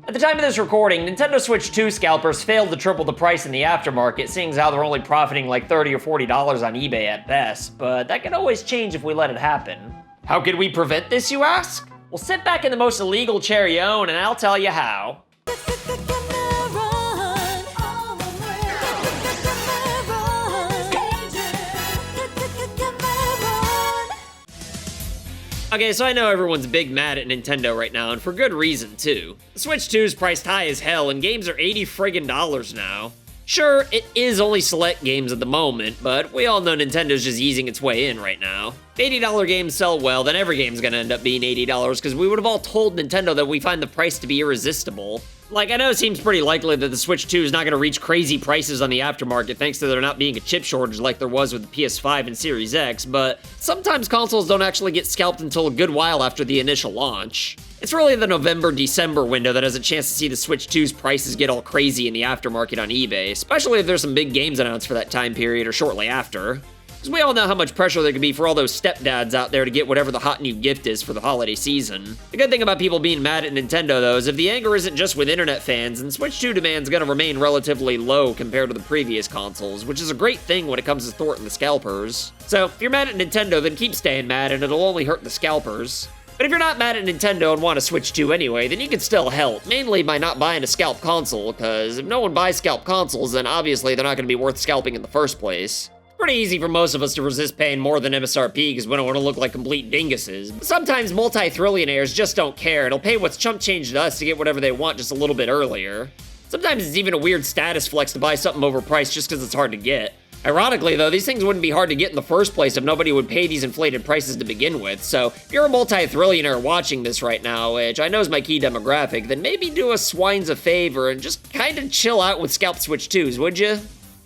At the time of this recording, Nintendo Switch 2 scalpers failed to triple the price in the aftermarket, seeing as how they're only profiting like $30 or $40 on eBay at best, but that can always change if we let it happen. How could we prevent this, you ask? Well, sit back in the most illegal chair you own and I'll tell you how. Okay, so I know everyone's big mad at Nintendo right now, and for good reason, too. The Switch 2 is priced high as hell, and games are $80 friggin' now. Sure, it is only select games at the moment, but we all know Nintendo's just easing its way in right now. If $80 games sell well, then every game's gonna end up being $80, because we would have all told Nintendo that we find the price to be irresistible. Like, I know it seems pretty likely that the Switch 2 is not gonna reach crazy prices on the aftermarket thanks to there not being a chip shortage like there was with the PS5 and Series X, but sometimes consoles don't actually get scalped until a good while after the initial launch. It's really the November-December window that has a chance to see the Switch 2's prices get all crazy in the aftermarket on eBay, especially if there's some big games announced for that time period or shortly after. Because we all know how much pressure there can be for all those stepdads out there to get whatever the hot new gift is for the holiday season. The good thing about people being mad at Nintendo, though, is if the anger isn't just with internet fans, then Switch 2 demand's gonna remain relatively low compared to the previous consoles, which is a great thing when it comes to thwarting the scalpers. So, if you're mad at Nintendo, then keep staying mad and it'll only hurt the scalpers. But if you're not mad at Nintendo and want to Switch 2 anyway, then you can still help, mainly by not buying a scalp console, because if no one buys scalp consoles, then obviously they're not going to be worth scalping in the first place. Pretty easy for most of us to resist paying more than MSRP because we don't want to look like complete dinguses. But sometimes multi-thrillionaires just don't care and will pay what's chump change to us to get whatever they want just a little bit earlier. Sometimes it's even a weird status flex to buy something overpriced just because it's hard to get. Ironically, though, these things wouldn't be hard to get in the first place if nobody would pay these inflated prices to begin with, so if you're a multi-thrillionaire watching this right now, which I know is my key demographic, then maybe do us swines a favor and just kinda chill out with scalped Switch 2s, would you?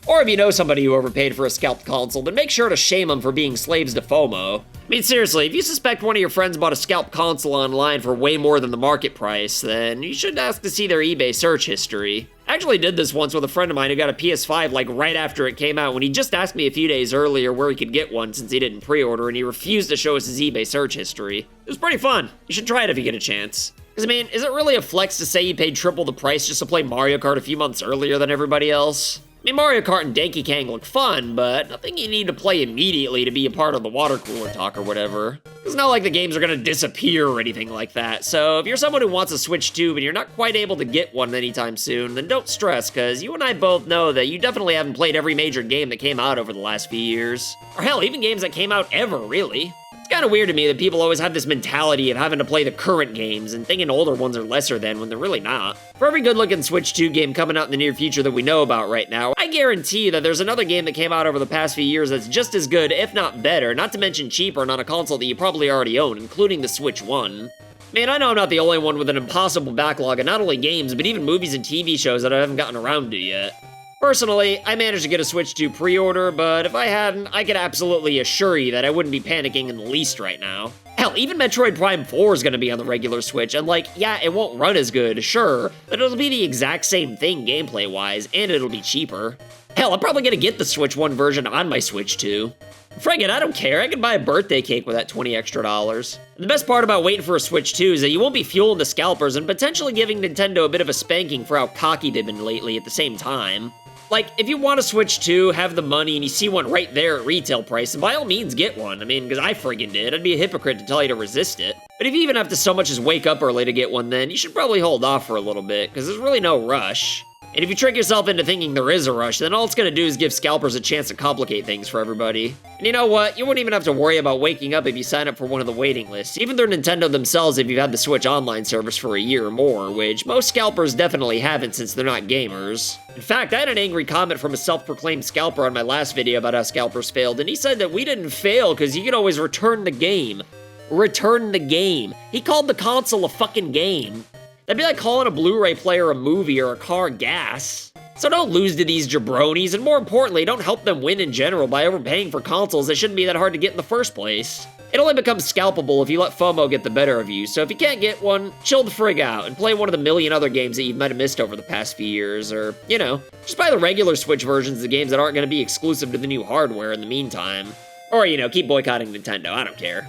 Or if you know somebody who overpaid for a scalped console, then make sure to shame them for being slaves to FOMO. I mean, seriously, if you suspect one of your friends bought a scalped console online for way more than the market price, then you should ask to see their eBay search history. I actually did this once with a friend of mine who got a PS5 like right after it came out when he just asked me a few days earlier where he could get one since he didn't pre-order and he refused to show us his eBay search history. It was pretty fun. You should try it if you get a chance. Because, I mean, is it really a flex to say you paid triple the price just to play Mario Kart a few months earlier than everybody else? I mean, Mario Kart and Donkey Kong look fun, but nothing you need to play immediately to be a part of the water cooler talk or whatever. It's not like the games are gonna disappear or anything like that, so if you're someone who wants a Switch 2 but you're not quite able to get one anytime soon, then don't stress, because you and I both know that you definitely haven't played every major game that came out over the last few years. Or hell, even games that came out ever, really. It's kind of weird to me that people always have this mentality of having to play the current games and thinking older ones are lesser than when they're really not. For every good-looking Switch 2 game coming out in the near future that we know about right now, I guarantee that there's another game that came out over the past few years that's just as good, if not better, not to mention cheaper and on a console that you probably already own, including the Switch 1. Man, I know I'm not the only one with an impossible backlog of not only games, but even movies and TV shows that I haven't gotten around to yet. Personally, I managed to get a Switch 2 pre-order, but if I hadn't, I could absolutely assure you that I wouldn't be panicking in the least right now. Hell, even Metroid Prime 4 is gonna be on the regular Switch, and like, yeah, it won't run as good, sure, but it'll be the exact same thing gameplay-wise, and it'll be cheaper. Hell, I'm probably gonna get the Switch 1 version on my Switch 2. Friggin', I don't care, I can buy a birthday cake with that $20 extra. The best part about waiting for a Switch 2 is that you won't be fueling the scalpers and potentially giving Nintendo a bit of a spanking for how cocky they've been lately at the same time. Like, if you want a Switch 2, have the money, and you see one right there at retail price, then by all means get one. I mean, because I friggin' did. I'd be a hypocrite to tell you to resist it. But if you even have to so much as wake up early to get one, then you should probably hold off for a little bit, because there's really no rush. And if you trick yourself into thinking there is a rush, then all it's gonna do is give scalpers a chance to complicate things for everybody. And you know what? You wouldn't even have to worry about waking up if you sign up for one of the waiting lists, even through Nintendo themselves if you've had the Switch Online service for a year or more, which most scalpers definitely haven't since they're not gamers. In fact, I had an angry comment from a self-proclaimed scalper on my last video about how scalpers failed, and he said that we didn't fail because you could always return the game. Return the game. He called the console a fucking game. That'd be like calling a Blu-ray player a movie or a car gas. So don't lose to these jabronis, and more importantly, don't help them win in general by overpaying for consoles that shouldn't be that hard to get in the first place. It only becomes scalpable if you let FOMO get the better of you, so if you can't get one, chill the frig out and play one of the million other games that you might have missed over the past few years, or, you know, just buy the regular Switch versions of the games that aren't going to be exclusive to the new hardware in the meantime. Or, you know, keep boycotting Nintendo, I don't care.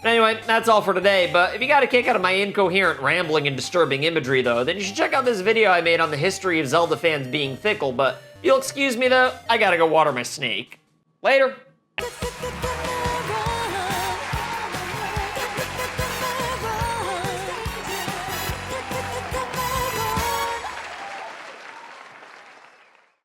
Anyway, that's all for today, but if you got a kick out of my incoherent rambling and disturbing imagery though, then you should check out this video I made on the history of Zelda fans being fickle, but if you'll excuse me though, I gotta go water my snake. Later.